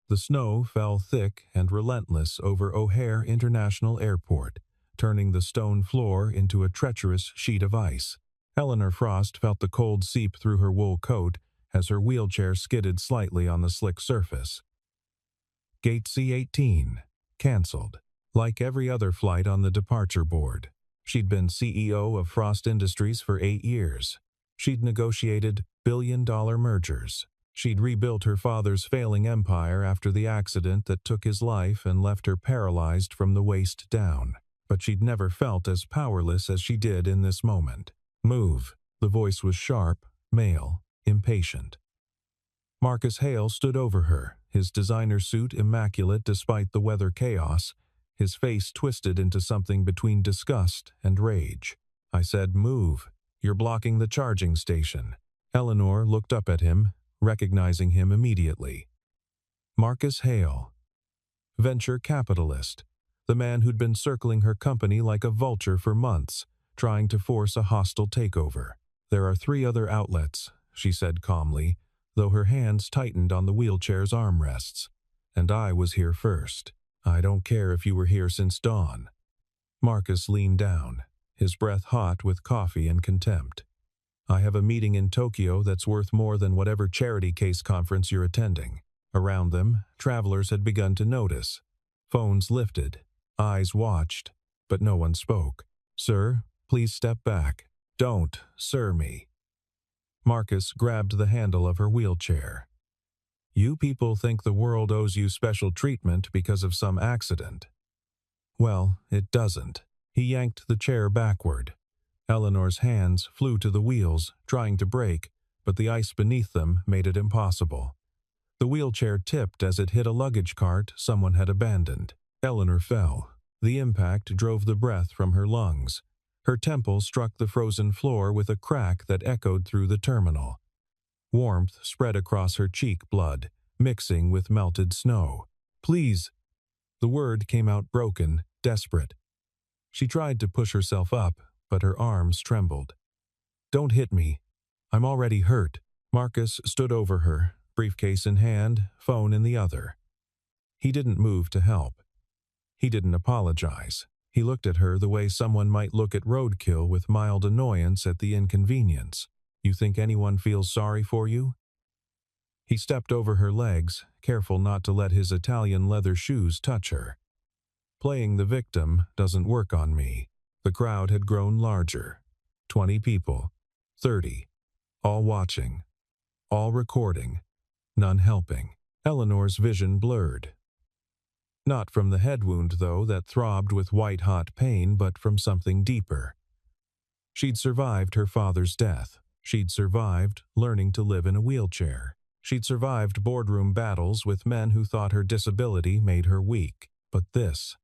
The snow fell thick and relentless over O'Hare International Airport, turning the stone floor into a treacherous sheet of ice. Eleanor Frost felt the cold seep through her wool coat as her wheelchair skidded slightly on the slick surface. Gate C-18. Cancelled. Like every other flight on the departure board. She'd been CEO of Frost Industries for 8 years. She'd negotiated billion-dollar mergers. She'd rebuilt her father's failing empire after the accident that took his life and left her paralyzed from the waist down. But she'd never felt as powerless as she did in this moment. Move. The voice was sharp, male, impatient. Marcus Hale stood over her, his designer suit immaculate despite the weather chaos, his face twisted into something between disgust and rage. I said, "Move. You're blocking the charging station." Eleanor looked up at him, recognizing him immediately. Marcus Hale. Venture capitalist. The man who'd been circling her company like a vulture for months, trying to force a hostile takeover. "There are 3 other outlets," she said calmly, though her hands tightened on the wheelchair's armrests. "And I was here first. I don't care if you were here since dawn." Marcus leaned down, his breath hot with coffee and contempt. "I have a meeting in Tokyo that's worth more than whatever charity case conference you're attending." Around them, travelers had begun to notice. Phones lifted, eyes watched, but no one spoke. "Sir, please step back. Don't, sir me." Marcus grabbed the handle of her wheelchair. "You people think the world owes you special treatment because of some accident. Well, it doesn't." He yanked the chair backward. Eleanor's hands flew to the wheels, trying to brake, but the ice beneath them made it impossible. The wheelchair tipped as it hit a luggage cart someone had abandoned. Eleanor fell. The impact drove the breath from her lungs. Her temple struck the frozen floor with a crack that echoed through the terminal. Warmth spread across her cheek blood, mixing with melted snow. "Please." The word came out broken, desperate. She tried to push herself up, but her arms trembled. "Don't hit me. I'm already hurt." Marcus stood over her, briefcase in hand, phone in the other. He didn't move to help. He didn't apologize. He looked at her the way someone might look at roadkill with mild annoyance at the inconvenience. "You think anyone feels sorry for you?" He stepped over her legs, careful not to let his Italian leather shoes touch her. "Playing the victim doesn't work on me." The crowd had grown larger. 20 people, 30, all watching, all recording, none helping. Eleanor's vision blurred. Not from the head wound, though, that throbbed with white-hot pain, but from something deeper. She'd survived her father's death. She'd survived learning to live in a wheelchair. She'd survived boardroom battles with men who thought her disability made her weak. But this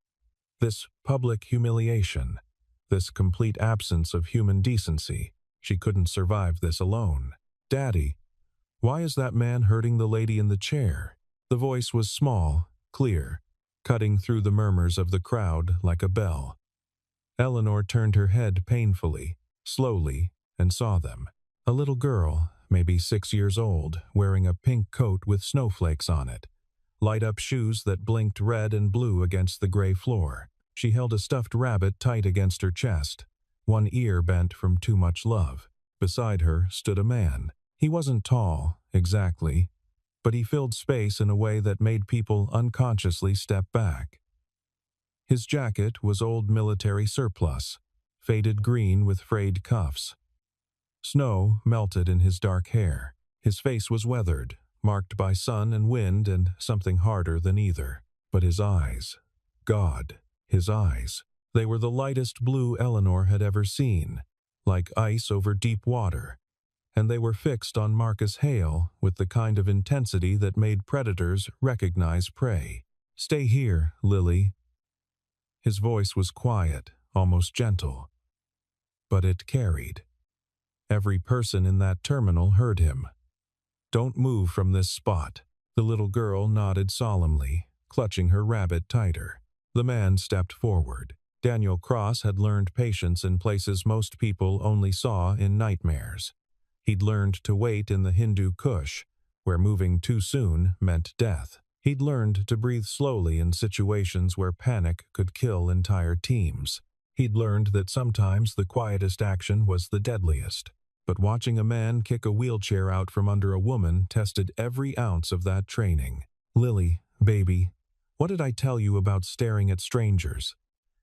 public humiliation, this complete absence of human decency, she couldn't survive this alone. "Daddy, why is that man hurting the lady in the chair?" The voice was small, clear, cutting through the murmurs of the crowd like a bell. Eleanor turned her head painfully, slowly, and saw them. A little girl, maybe 6 years old, wearing a pink coat with snowflakes on it, light-up shoes that blinked red and blue against the gray floor. She held a stuffed rabbit tight against her chest, one ear bent from too much love. Beside her stood a man. He wasn't tall, exactly, but he filled space in a way that made people unconsciously step back. His jacket was old military surplus, faded green with frayed cuffs. Snow melted in his dark hair. His face was weathered, marked by sun and wind and something harder than either. But his eyes, God, his eyes, they were the lightest blue Eleanor had ever seen, like ice over deep water. And they were fixed on Marcus Hale with the kind of intensity that made predators recognize prey. "Stay here, Lily." His voice was quiet, almost gentle. But it carried. Every person in that terminal heard him. "Don't move from this spot." The little girl nodded solemnly, clutching her rabbit tighter. The man stepped forward. Daniel Cross had learned patience in places most people only saw in nightmares. He'd learned to wait in the Hindu Kush, where moving too soon meant death. He'd learned to breathe slowly in situations where panic could kill entire teams. He'd learned that sometimes the quietest action was the deadliest. But watching a man kick a wheelchair out from under a woman tested every ounce of that training. "Lily, baby, what did I tell you about staring at strangers?"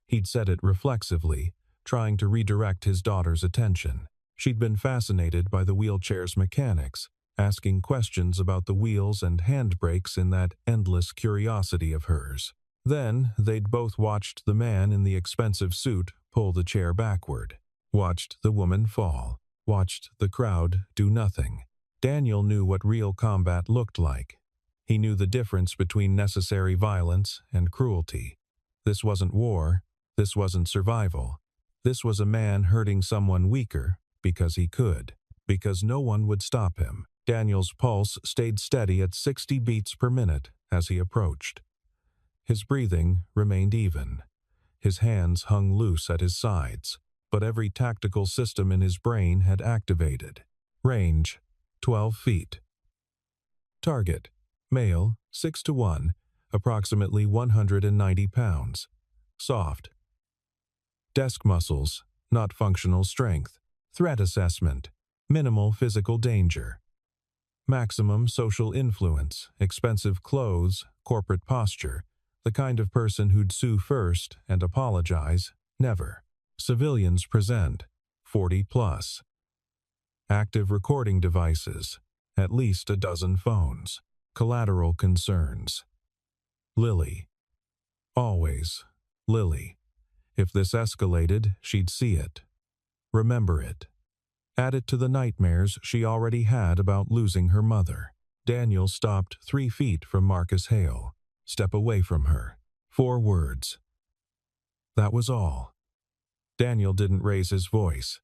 He'd said it reflexively, trying to redirect his daughter's attention. She'd been fascinated by the wheelchair's mechanics, asking questions about the wheels and handbrakes in that endless curiosity of hers. Then they'd both watched the man in the expensive suit pull the chair backward, watched the woman fall, watched the crowd do nothing. Daniel knew what real combat looked like. He knew the difference between necessary violence and cruelty. This wasn't war. This wasn't survival. This was a man hurting someone weaker because he could, because no one would stop him. Daniel's pulse stayed steady at 60 beats per minute as he approached. His breathing remained even. His hands hung loose at his sides, but every tactical system in his brain had activated. Range, 12 feet. Target, male, 6'1", approximately 190 pounds. Soft. Desk muscles, not functional strength. Threat assessment, minimal physical danger. Maximum social influence, expensive clothes, corporate posture. The kind of person who'd sue first and apologize, never. Civilians present, 40 plus. Active recording devices, at least a dozen phones. Collateral concerns. Lily. Always Lily. If this escalated, she'd see it. Remember it. Add it to the nightmares she already had about losing her mother. Daniel stopped 3 feet from Marcus Hale. Step away from her. 4 words. That was all. Daniel didn't raise his voice.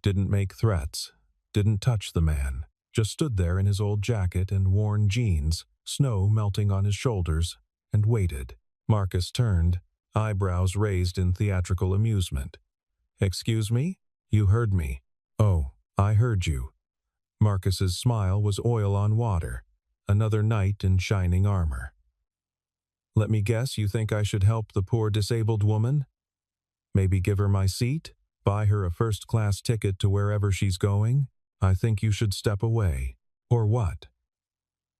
Didn't make threats. Didn't touch the man. Just stood there in his old jacket and worn jeans, snow melting on his shoulders, and waited. Marcus turned, eyebrows raised in theatrical amusement. "Excuse me? You heard me." "Oh, I heard you." Marcus's smile was oil on water, another knight in shining armor. "Let me guess you think I should help the poor disabled woman? Maybe give her my seat? Buy her a first-class ticket to wherever she's going? I think you should step away. Or what?"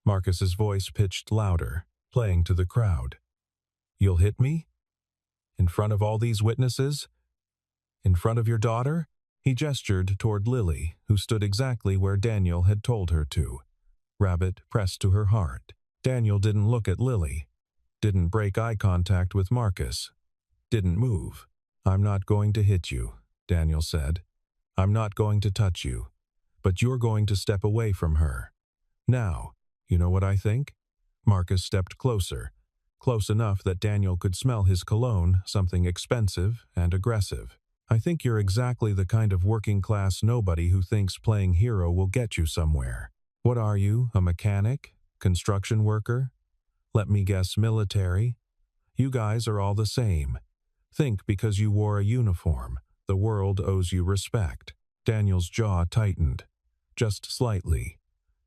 Marcus's voice pitched louder, playing to the crowd. "You'll hit me? In front of all these witnesses? In front of your daughter?" He gestured toward Lily, who stood exactly where Daniel had told her to. Rabbit pressed to her heart. Daniel didn't look at Lily. Didn't break eye contact with Marcus. Didn't move. "I'm not going to hit you," Daniel said. "I'm not going to touch you. But you're going to step away from her. Now, you know what I think?" Marcus stepped closer, close enough that Daniel could smell his cologne, something expensive and aggressive. "I think you're exactly the kind of working-class nobody who thinks playing hero will get you somewhere. What are you, a mechanic? Construction worker? Let me guess, military? You guys are all the same. Think because you wore a uniform, the world owes you respect." Daniel's jaw tightened. Just slightly.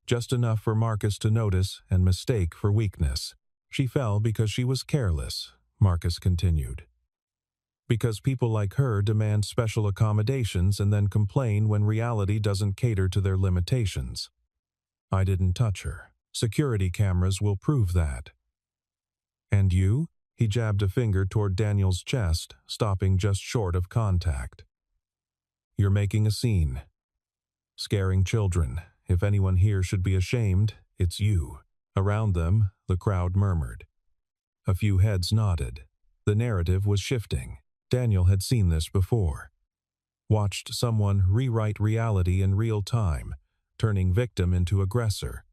Just enough for Marcus to notice and mistake for weakness. "She fell because she was careless," Marcus continued. "Because people like her demand special accommodations and then complain when reality doesn't cater to their limitations. I didn't touch her. Security cameras will prove that." "And you?" He jabbed a finger toward Daniel's chest, stopping just short of contact. "You're making a scene. Scaring children. If anyone here should be ashamed, it's you." Around them, the crowd murmured. A few heads nodded. The narrative was shifting. Daniel had seen this before. Watched someone rewrite reality in real time, turning victim into aggressor.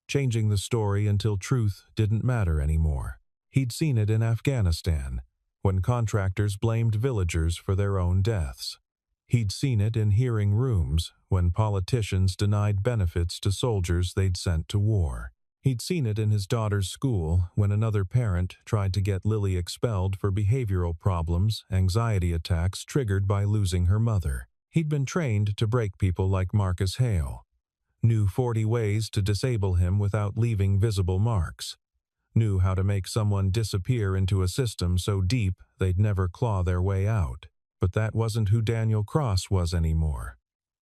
Changing the story until truth didn't matter anymore. He'd seen it in Afghanistan, when contractors blamed villagers for their own deaths. He'd seen it in hearing rooms, when politicians denied benefits to soldiers they'd sent to war. He'd seen it in his daughter's school, when another parent tried to get Lily expelled for behavioral problems, anxiety attacks triggered by losing her mother. He'd been trained to break people like Marcus Hale. Knew 40 ways to disable him without leaving visible marks. knew how to make someone disappear into a system so deep they'd never claw their way out. But that wasn't who Daniel Cross was anymore.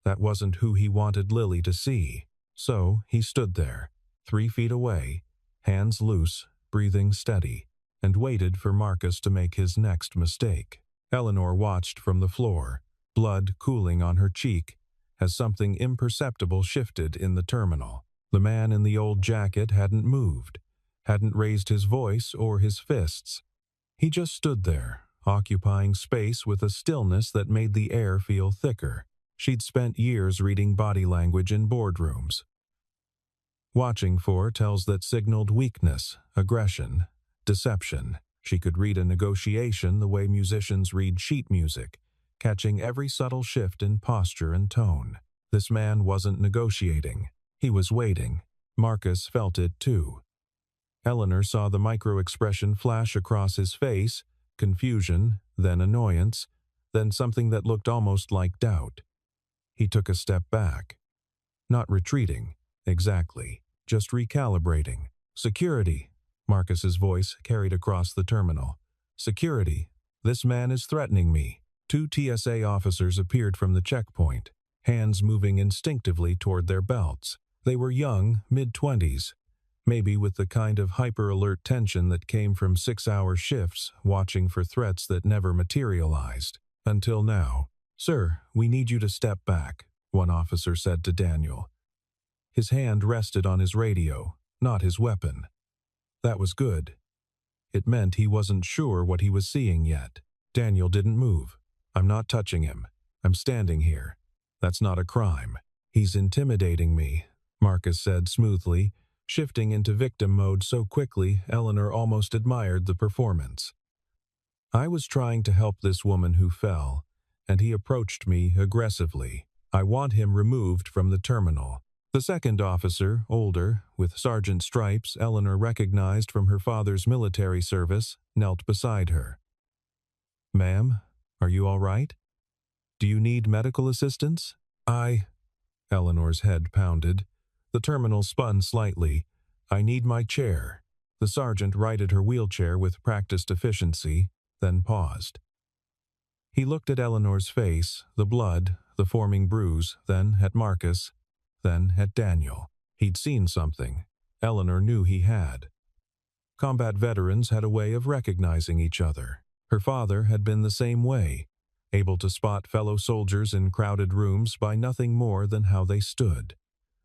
That wasn't who he wanted Lily to see. So he stood there, 3 feet away, hands loose, breathing steady, and waited for Marcus to make his next mistake. Eleanor watched from the floor, blood cooling on her cheek, as something imperceptible shifted in the terminal. The man in the old jacket hadn't moved, hadn't raised his voice or his fists. He just stood there, occupying space with a stillness that made the air feel thicker. She'd spent years reading body language in boardrooms. Watching for tells that signaled weakness, aggression, deception. She could read a negotiation the way musicians read sheet music, catching every subtle shift in posture and tone. This man wasn't negotiating. He was waiting. Marcus felt it too. Eleanor saw the micro-expression flash across his face, confusion, then annoyance, then something that looked almost like doubt. He took a step back. Not retreating, exactly, just recalibrating. "Security," Marcus's voice carried across the terminal. "Security, this man is threatening me." 2 TSA officers appeared from the checkpoint, hands moving instinctively toward their belts. They were young, mid-20s, maybe with the kind of hyper-alert tension that came from 6-hour shifts watching for threats that never materialized. Until now. "Sir, we need you to step back," one officer said to Daniel. His hand rested on his radio, not his weapon. That was good. It meant he wasn't sure what he was seeing yet. Daniel didn't move. "I'm not touching him. I'm standing here. That's not a crime." "He's intimidating me," Marcus said smoothly, shifting into victim mode so quickly Eleanor almost admired the performance. "I was trying to help this woman who fell, and he approached me aggressively. I want him removed from the terminal." The second officer, older, with sergeant stripes Eleanor recognized from her father's military service, knelt beside her. "Ma'am, are you all right? Do you need medical assistance?" Eleanor's head pounded. The terminal spun slightly. "I need my chair." The sergeant righted her wheelchair with practiced efficiency, then paused. He looked at Eleanor's face, the blood, the forming bruise, then at Marcus, then at Daniel. He'd seen something. Eleanor knew he had. Combat veterans had a way of recognizing each other. Her father had been the same way, able to spot fellow soldiers in crowded rooms by nothing more than how they stood,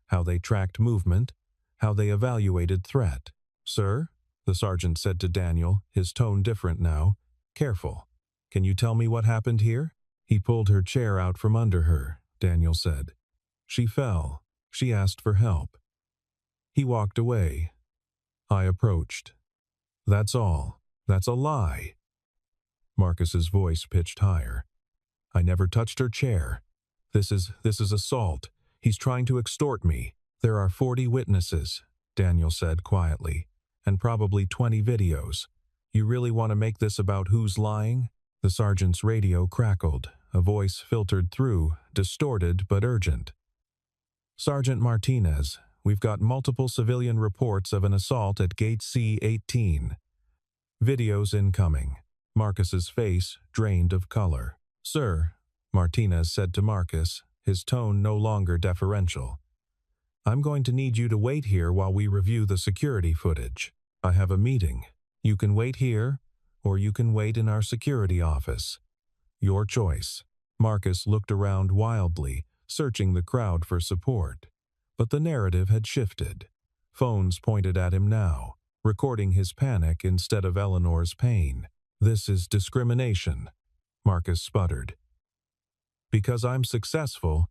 how they tracked movement, how they evaluated threat. "Sir," the sergeant said to Daniel, his tone different now, "careful. Can you tell me what happened here?" He pulled her chair out from under her, Daniel said. "She fell. She asked for help. He walked away. I approached. That's all. That's a lie." Marcus's voice pitched higher. "I never touched her chair. This is assault. He's trying to extort me." "There are 40 witnesses," Daniel said quietly, "and probably 20 videos. You really want to make this about who's lying?" The sergeant's radio crackled. A voice filtered through, distorted but urgent. "Sergeant Martinez, we've got multiple civilian reports of an assault at Gate C-18. Videos incoming." Marcus's face drained of color. "Sir," Martinez said to Marcus, his tone no longer deferential, "I'm going to need you to wait here while we review the security footage. I have a meeting. You can wait here, or you can wait in our security office. Your choice." Marcus looked around wildly, searching the crowd for support. But the narrative had shifted. Phones pointed at him now, recording his panic instead of Eleanor's pain. "This is discrimination," Marcus sputtered. "Because I'm successful,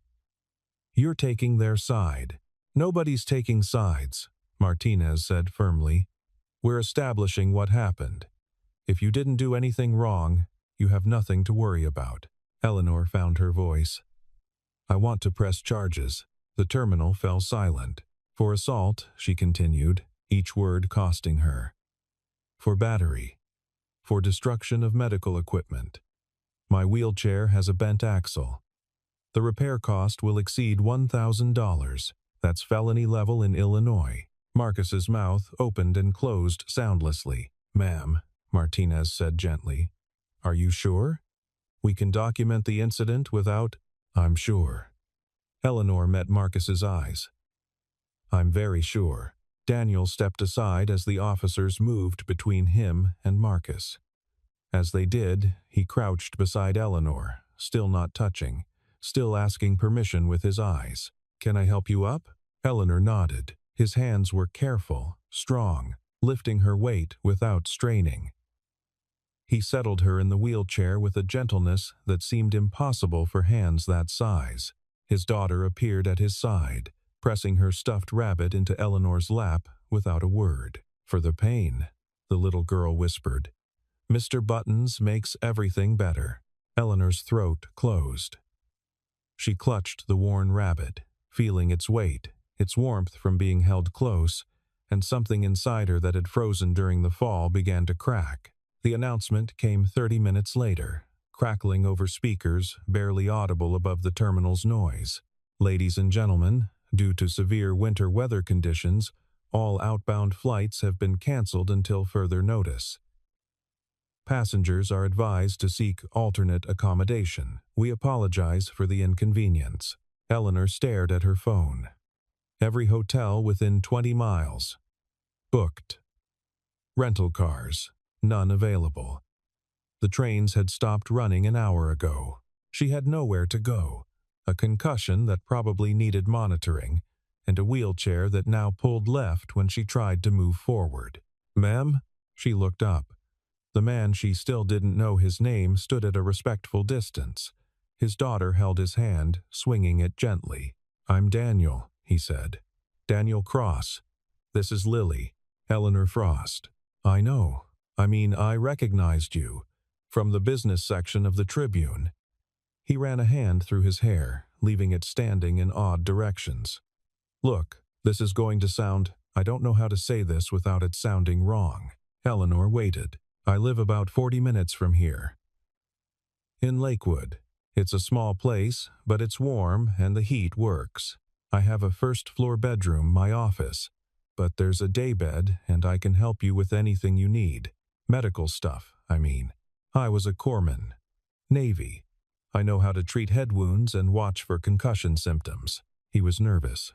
you're taking their side." "Nobody's taking sides," Martinez said firmly. "We're establishing what happened. If you didn't do anything wrong, you have nothing to worry about." Eleanor found her voice. "I want to press charges." The terminal fell silent. "For assault," she continued, each word costing her. "For battery. For destruction of medical equipment. My wheelchair has a bent axle. The repair cost will exceed $1,000. That's felony level in Illinois. Marcus's mouth opened and closed soundlessly. "Ma'am," Martinez said gently. "Are you sure? We can document the incident without—" "I'm sure." Eleanor met Marcus's eyes. "I'm very sure." Daniel stepped aside as the officers moved between him and Marcus. As they did, he crouched beside Eleanor, still not touching, still asking permission with his eyes. "Can I help you up?" Eleanor nodded. His hands were careful, strong, lifting her weight without straining. He settled her in the wheelchair with a gentleness that seemed impossible for hands that size. His daughter appeared at his side, pressing her stuffed rabbit into Eleanor's lap without a word. "For the pain," the little girl whispered. "Mr. Buttons makes everything better." Eleanor's throat closed. She clutched the worn rabbit, feeling its weight, its warmth from being held close, and something inside her that had frozen during the fall began to crack. The announcement came 30 minutes later, crackling over speakers barely audible above the terminal's noise. "Ladies and gentlemen, due to severe winter weather conditions, all outbound flights have been canceled until further notice. Passengers are advised to seek alternate accommodation. We apologize for the inconvenience." Eleanor stared at her phone. Every hotel within 20 miles. Booked. Rental cars. None available. The trains had stopped running an hour ago. She had nowhere to go. A concussion that probably needed monitoring, and a wheelchair that now pulled left when she tried to move forward. "Ma'am?" She looked up. The man, she still didn't know his name, stood at a respectful distance. His daughter held his hand, swinging it gently. "I'm Daniel," he said. "Daniel Cross. This is Lily, Eleanor Frost." "I know. I recognized you. From the business section of the Tribune." He ran a hand through his hair, leaving it standing in odd directions. "Look, this is going to sound— I don't know how to say this without it sounding wrong." Eleanor waited. "I live about 40 minutes from here. In Lakewood. It's a small place, but it's warm and the heat works. I have a first-floor bedroom, my office, but there's a daybed and I can help you with anything you need. Medical stuff, I mean. I was a corpsman. Navy. I know how to treat head wounds and watch for concussion symptoms." He was nervous.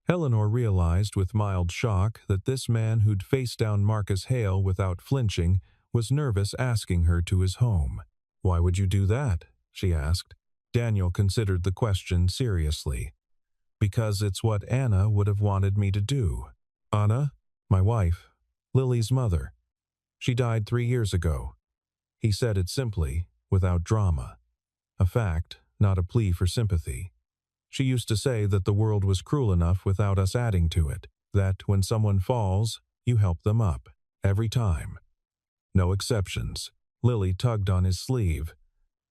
Eleanor realized with mild shock that this man who'd faced down Marcus Hale without flinching was nervous asking her to his home. "Why would you do that?" she asked. Daniel considered the question seriously. "Because it's what Anna would have wanted me to do." "Anna?" "My wife. Lily's mother. She died 3 years ago." He said it simply, without drama. A fact, not a plea for sympathy. She used to say that the world was cruel enough without us adding to it, that when someone falls, you help them up, every time. No exceptions. Lily tugged on his sleeve.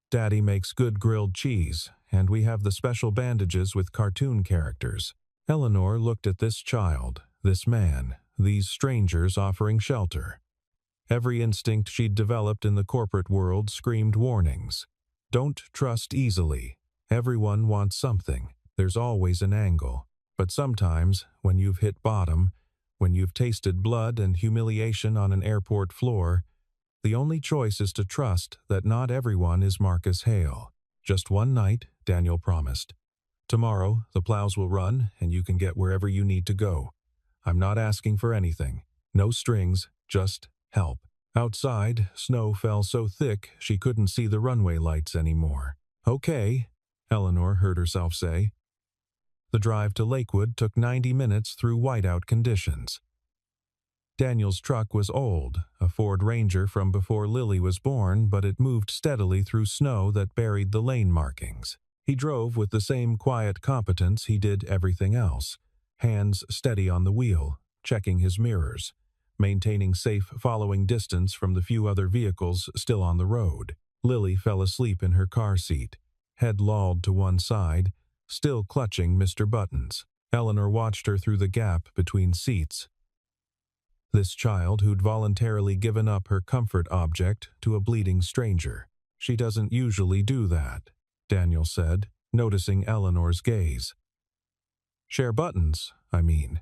"Daddy makes good grilled cheese, and we have the special bandages with cartoon characters." Eleanor looked at this child, this man, these strangers offering shelter. Every instinct she'd developed in the corporate world screamed warnings. Don't trust easily. Everyone wants something. There's always an angle. But sometimes, when you've hit bottom, when you've tasted blood and humiliation on an airport floor, the only choice is to trust that not everyone is Marcus Hale. "Just one night," Daniel promised. "Tomorrow, the plows will run and you can get wherever you need to go. I'm not asking for anything. No strings, just help." Outside, snow fell so thick she couldn't see the runway lights anymore. "Okay," Eleanor heard herself say. The drive to Lakewood took 90 minutes through whiteout conditions. Daniel's truck was old, a Ford Ranger from before Lily was born, but it moved steadily through snow that buried the lane markings. He drove with the same quiet competence he did everything else, hands steady on the wheel, checking his mirrors, maintaining safe following distance from the few other vehicles still on the road. Lily fell asleep in her car seat, head lolled to one side, still clutching Mr. Buttons. Eleanor watched her through the gap between seats. This child who'd voluntarily given up her comfort object to a bleeding stranger. "She doesn't usually do that," Daniel said, noticing Eleanor's gaze. "Share buttons, I mean."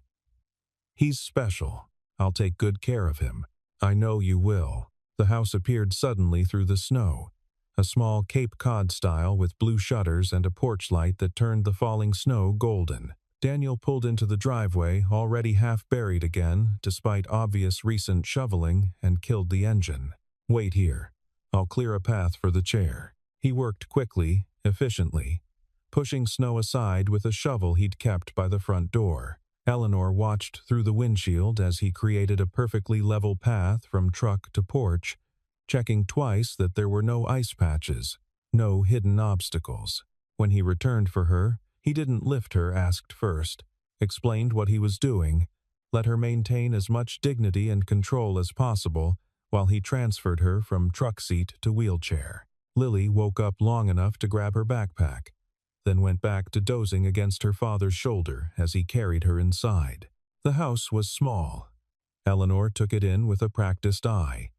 He's special. I'll take good care of him. I know you will. The house appeared suddenly through the snow, a small Cape Cod style with blue shutters and a porch light that turned the falling snow golden. Daniel pulled into the driveway, already half buried again, despite obvious recent shoveling, and killed the engine. Wait here. I'll clear a path for the chair. He worked quickly, efficiently, pushing snow aside with a shovel he'd kept by the front door. Eleanor watched through the windshield as he created a perfectly level path from truck to porch, checking twice that there were no ice patches, no hidden obstacles. When he returned for her, he didn't lift her asked first, explained what he was doing, let her maintain as much dignity and control as possible while he transferred her from truck seat to wheelchair. Lily woke up long enough to grab her backpack, then went back to dozing against her father's shoulder as he carried her inside. The house was small. Eleanor took it in with a practiced eye.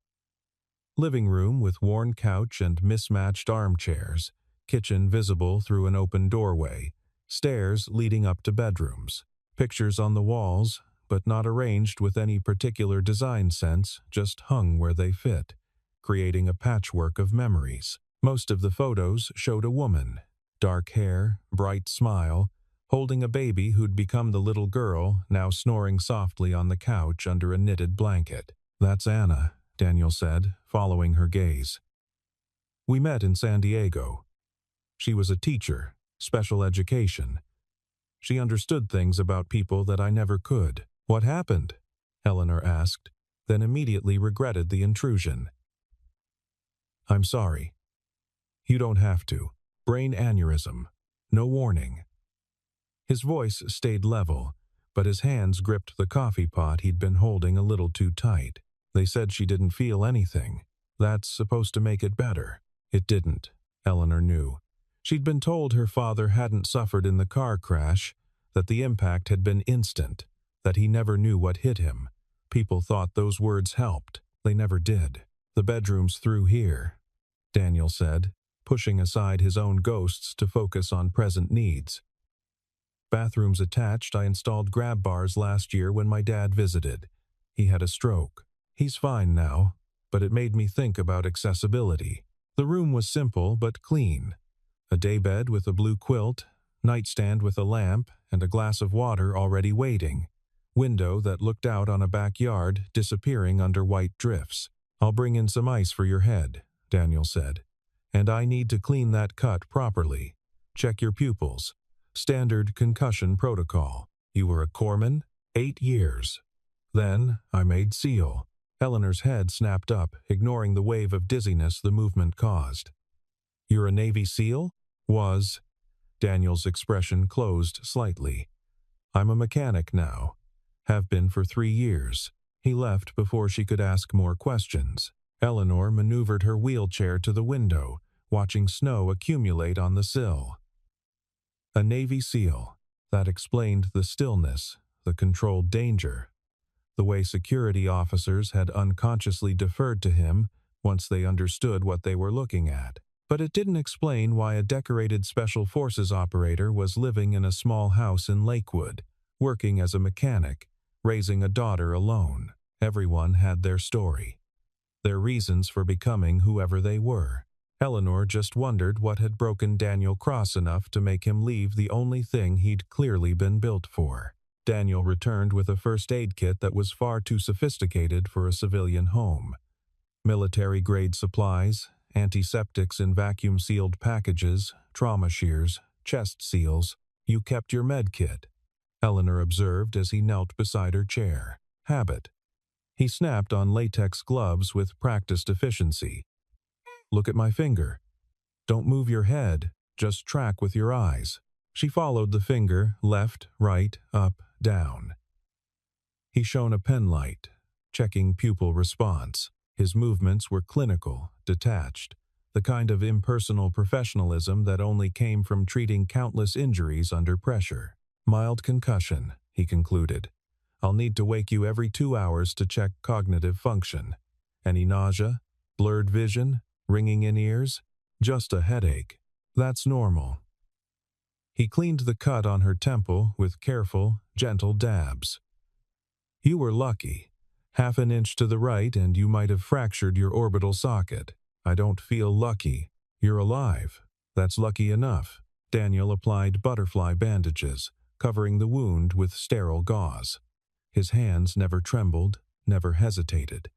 Living room with worn couch and mismatched armchairs, kitchen visible through an open doorway, stairs leading up to bedrooms, pictures on the walls, but not arranged with any particular design sense, just hung where they fit, creating a patchwork of memories. Most of the photos showed a woman, dark hair, bright smile, holding a baby who'd become the little girl, now snoring softly on the couch under a knitted blanket. "That's Anna," Daniel said, following her gaze. "We met in San Diego. She was a teacher, special education. She understood things about people that I never could." "What happened?" Eleanor asked, then immediately regretted the intrusion. "I'm sorry. You don't have to. Brain aneurysm. No warning." His voice stayed level, but his hands gripped the coffee pot he'd been holding a little too tight. "They said she didn't feel anything. That's supposed to make it better." It didn't, Eleanor knew. She'd been told her father hadn't suffered in the car crash, that the impact had been instant, that he never knew what hit him. People thought those words helped. They never did. "The bedroom's through here," Daniel said, pushing aside his own ghosts to focus on present needs. "Bathroom's attached. I installed grab bars last year when my dad visited. He had a stroke. He's fine now, but it made me think about accessibility." The room was simple but clean. A daybed with a blue quilt, nightstand with a lamp, and a glass of water already waiting. Window that looked out on a backyard disappearing under white drifts. "I'll bring in some ice for your head," Daniel said. "And I need to clean that cut properly. Check your pupils. Standard concussion protocol. You were a corpsman? 8 years. Then I made SEAL." Eleanor's head snapped up, ignoring the wave of dizziness the movement caused. "You're a Navy SEAL?" "Was." Daniel's expression closed slightly. "I'm a mechanic now. Have been for 3 years." He left before she could ask more questions. Eleanor maneuvered her wheelchair to the window, watching snow accumulate on the sill. A Navy SEAL. That explained the stillness, the controlled danger, the way security officers had unconsciously deferred to him once they understood what they were looking at. But it didn't explain why a decorated Special Forces operator was living in a small house in Lakewood, working as a mechanic, raising a daughter alone. Everyone had their story, their reasons for becoming whoever they were. Eleanor just wondered what had broken Daniel cross enough to make him leave the only thing he'd clearly been built for. Daniel returned with a first aid kit that was far too sophisticated for a civilian home. Military-grade supplies, antiseptics in vacuum-sealed packages, trauma shears, chest seals. "You kept your med kit," Eleanor observed as he knelt beside her chair. "Habit." He snapped on latex gloves with practiced efficiency. "Look at my finger. Don't move your head, just track with your eyes." She followed the finger, left, right, up, down. He shone a pen light, checking pupil response. His movements were clinical, detached, the kind of impersonal professionalism that only came from treating countless injuries under pressure. "Mild concussion," he concluded. "I'll need to wake you every 2 hours to check cognitive function. Any nausea? Blurred vision? Ringing in ears? Just a headache. That's normal." He cleaned the cut on her temple with careful, gentle dabs. You were lucky. Half an inch to the right and you might have fractured your orbital socket. I don't feel lucky. You're alive. That's lucky enough. Daniel applied butterfly bandages, covering the wound with sterile gauze. His hands never trembled, never hesitated.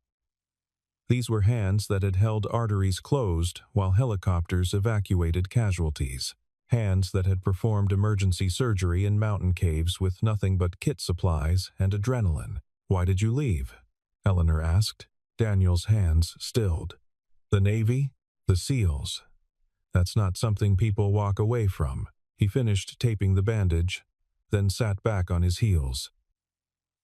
These were hands that had held arteries closed while helicopters evacuated casualties. Hands that had performed emergency surgery in mountain caves with nothing but kit supplies and adrenaline. "Why did you leave?" Eleanor asked. Daniel's hands stilled. "The Navy? The SEALs. That's not something people walk away from." He finished taping the bandage, then sat back on his heels.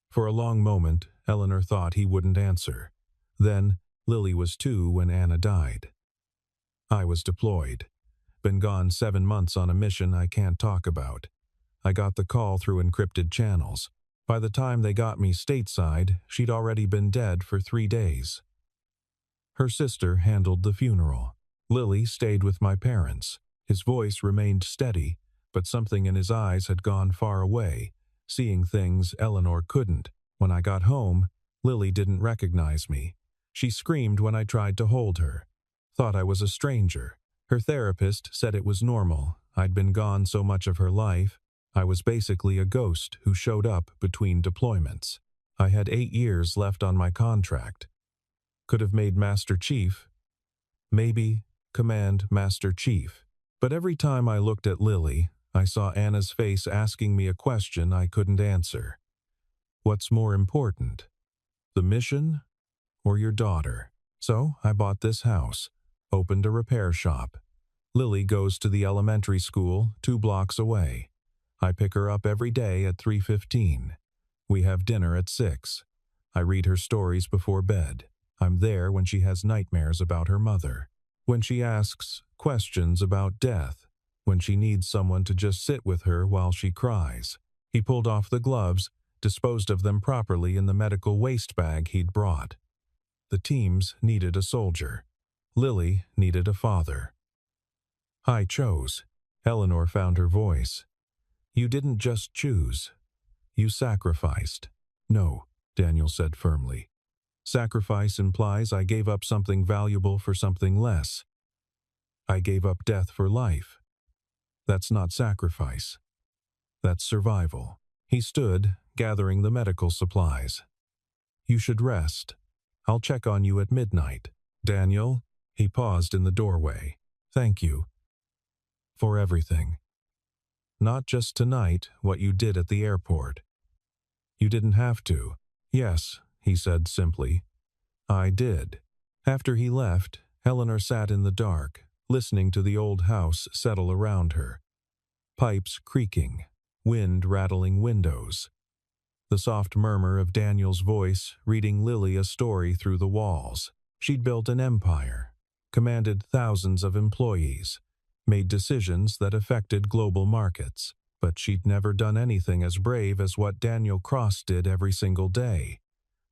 For a long moment, Eleanor thought he wouldn't answer. Then, Lily was 2 when Anna died. "I was deployed. Been gone 7 months on a mission I can't talk about. I got the call through encrypted channels. By the time they got me stateside, she'd already been dead for 3 days." Her sister handled the funeral. Lily stayed with my parents. His voice remained steady, but something in his eyes had gone far away, seeing things Eleanor couldn't. When I got home, Lily didn't recognize me. She screamed when I tried to hold her. Thought I was a stranger. Her therapist said it was normal. I'd been gone so much of her life. I was basically a ghost who showed up between deployments. I had 8 years left on my contract. Could have made Master Chief. Maybe Command Master Chief. But every time I looked at Lily, I saw Anna's face asking me a question I couldn't answer. What's more important? The mission or your daughter? So I bought this house, opened a repair shop. Lily goes to the elementary school 2 blocks away. I pick her up every day at 3:15. We have dinner at 6. I read her stories before bed. I'm there when she has nightmares about her mother. When she asks questions about death. When she needs someone to just sit with her while she cries. He pulled off the gloves, disposed of them properly in the medical waste bag he'd brought. The teams needed a soldier. Lily needed a father. I chose. Eleanor found her voice. You didn't just choose. You sacrificed. No, Daniel said firmly. Sacrifice implies I gave up something valuable for something less. I gave up death for life. That's not sacrifice. That's survival. He stood, gathering the medical supplies. You should rest. I'll check on you at midnight. Daniel, he paused in the doorway. Thank you. For everything. Not just tonight, what you did at the airport. You didn't have to. Yes, he said simply. I did. After he left, Eleanor sat in the dark, listening to the old house settle around her. Pipes creaking, wind rattling windows. The soft murmur of Daniel's voice reading Lily a story through the walls. She'd built an empire, commanded thousands of employees, made decisions that affected global markets, but she'd never done anything as brave as what Daniel Cross did every single day,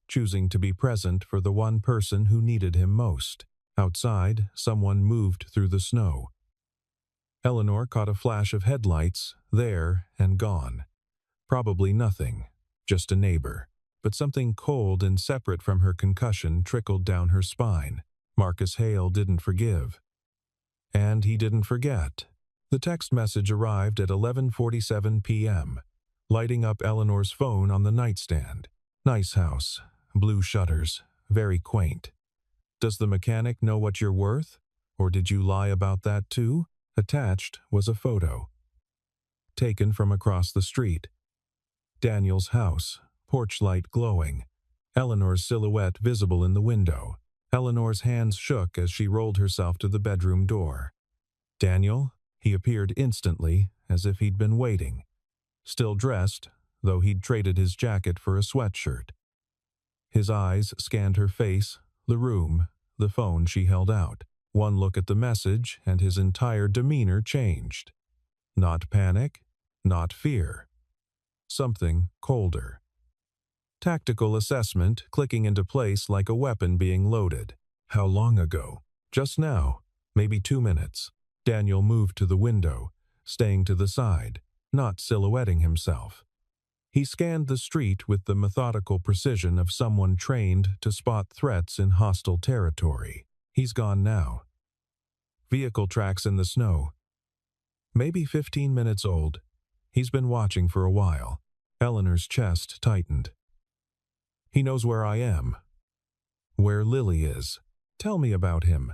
choosing to be present for the one person who needed him most. Outside, someone moved through the snow. Eleanor caught a flash of headlights, there and gone. Probably nothing, just a neighbor. But something cold and separate from her concussion trickled down her spine. Marcus Hale didn't forgive. And he didn't forget. The text message arrived at 11:47 p.m., lighting up Eleanor's phone on the nightstand. Nice house, blue shutters, very quaint. Does the mechanic know what you're worth? Or did you lie about that too? Attached was a photo. Taken from across the street. Daniel's house, porch light glowing. Eleanor's silhouette visible in the window. Eleanor's hands shook as she rolled herself to the bedroom door. Daniel? He appeared instantly, as if he'd been waiting. Still dressed, though he'd traded his jacket for a sweatshirt. His eyes scanned her face, the room, the phone she held out. One look at the message, and his entire demeanor changed. Not panic, not fear. Something colder. Tactical assessment clicking into place like a weapon being loaded. How long ago? Just now. Maybe 2 minutes. Daniel moved to the window, staying to the side, not silhouetting himself. He scanned the street with the methodical precision of someone trained to spot threats in hostile territory. He's gone now. Vehicle tracks in the snow. Maybe 15 minutes old. He's been watching for a while. Eleanor's chest tightened. He knows where I am. Where Lily is. Tell me about him.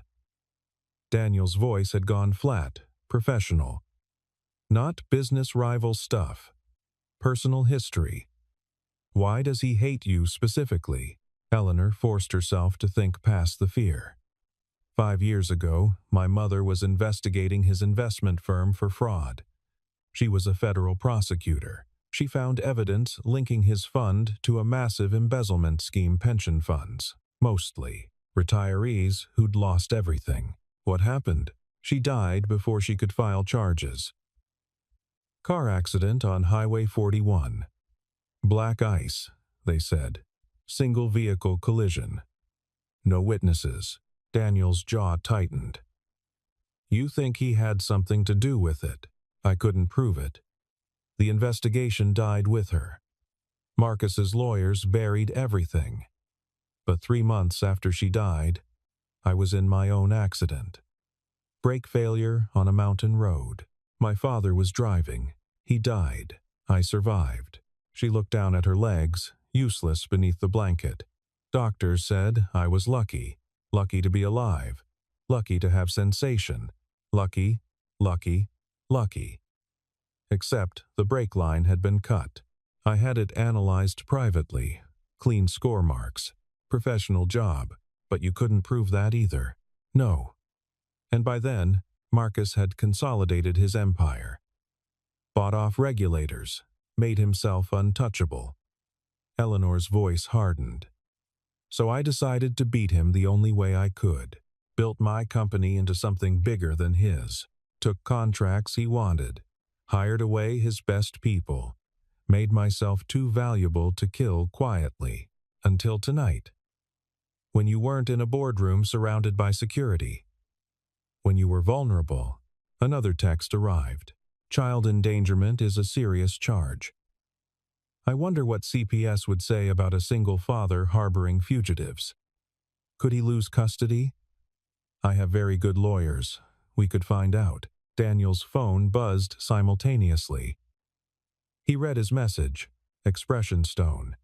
Daniel's voice had gone flat, professional. Not business rival stuff. Personal history. Why does he hate you specifically? Eleanor forced herself to think past the fear. 5 years ago, my mother was investigating his investment firm for fraud. She was a federal prosecutor. She found evidence linking his fund to a massive embezzlement scheme, pension funds, mostly retirees who'd lost everything. What happened? She died before she could file charges. Car accident on Highway 41. Black ice, they said. Single vehicle collision. No witnesses. Daniel's jaw tightened. You think he had something to do with it? I couldn't prove it. The investigation died with her. Marcus's lawyers buried everything. But 3 months after she died, I was in my own accident. Brake failure on a mountain road. My father was driving. He died. I survived. She looked down at her legs, useless beneath the blanket. Doctors said I was lucky. Lucky to be alive. Lucky to have sensation. Lucky, lucky, lucky. Except the brake line had been cut. I had it analyzed privately. Clean score marks. Professional job. But you couldn't prove that either. No. And by then, Marcus had consolidated his empire. Bought off regulators. Made himself untouchable. Eleanor's voice hardened. So I decided to beat him the only way I could. Built my company into something bigger than his. Took contracts he wanted. Hired away his best people. Made myself too valuable to kill quietly. Until tonight. When you weren't in a boardroom surrounded by security. When you were vulnerable, another text arrived. Child endangerment is a serious charge. I wonder what CPS would say about a single father harboring fugitives. Could he lose custody? I have very good lawyers. We could find out. Daniel's phone buzzed simultaneously. He read his message, expression stone.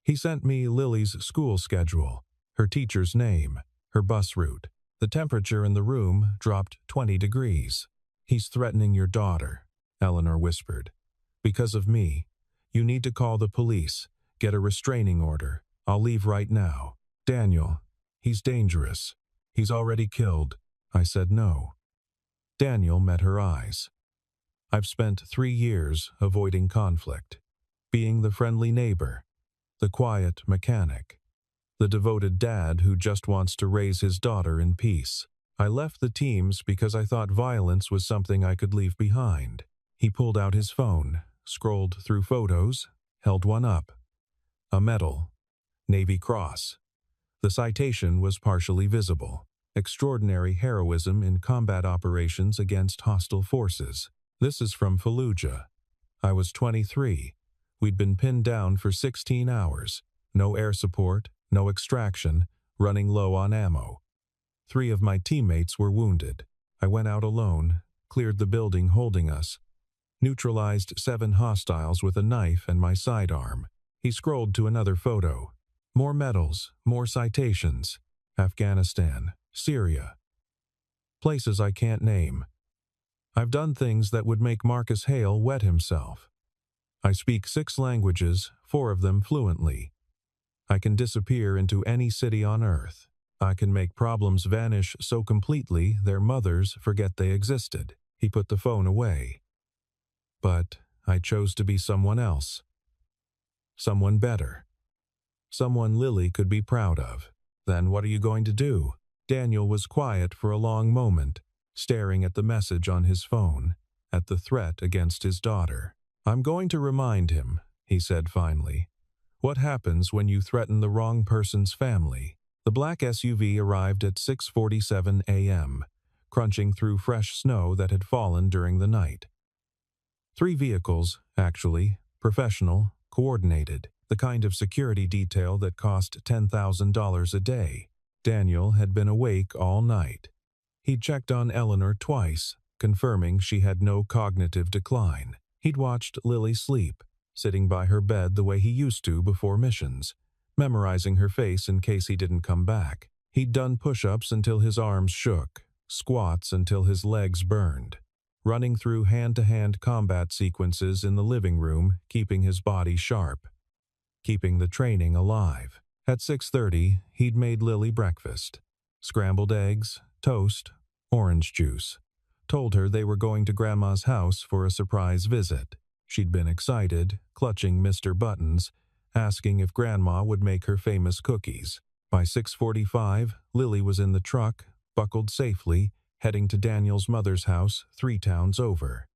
He sent me Lily's school schedule, her teacher's name, her bus route. The temperature in the room dropped 20 degrees. He's threatening your daughter, Eleanor whispered. Because of me. You need to call the police, get a restraining order. I'll leave right now. Daniel, he's dangerous. He's already killed. I said no. Daniel met her eyes. I've spent 3 years avoiding conflict, being the friendly neighbor, the quiet mechanic, the devoted dad who just wants to raise his daughter in peace. I left the teams because I thought violence was something I could leave behind. He pulled out his phone, scrolled through photos, held one up. A medal. Navy Cross. The citation was partially visible. Extraordinary heroism in combat operations against hostile forces. This is from Fallujah. I was 23. We'd been pinned down for 16 hours. No air support, no extraction, running low on ammo. 3 of my teammates were wounded. I went out alone, cleared the building holding us. Neutralized 7 hostiles with a knife and my sidearm. He scrolled to another photo. More medals, more citations. Afghanistan, Syria. Places I can't name. I've done things that would make Marcus Hale wet himself. I speak 6 languages, 4 of them fluently. I can disappear into any city on earth. I can make problems vanish so completely their mothers forget they existed. He put the phone away. But I chose to be someone else. Someone better. Someone Lily could be proud of. Then what are you going to do? Daniel was quiet for a long moment, staring at the message on his phone, at the threat against his daughter. I'm going to remind him, he said finally. What happens when you threaten the wrong person's family? The black SUV arrived at 6:47 a.m., crunching through fresh snow that had fallen during the night. 3 vehicles, actually, professional, coordinated, the kind of security detail that cost $10,000 a day. Daniel had been awake all night. He'd checked on Eleanor twice, confirming she had no cognitive decline. He'd watched Lily sleep, sitting by her bed the way he used to before missions, memorizing her face in case he didn't come back. He'd done push-ups until his arms shook, squats until his legs burned, running through hand-to-hand combat sequences in the living room, keeping his body sharp, keeping the training alive. At 6:30, he'd made Lily breakfast. Scrambled eggs, toast, orange juice. Told her they were going to Grandma's house for a surprise visit. She'd been excited, clutching Mr. Buttons, asking if Grandma would make her famous cookies. By 6:45, Lily was in the truck, buckled safely, heading to Daniel's mother's house 3 towns over.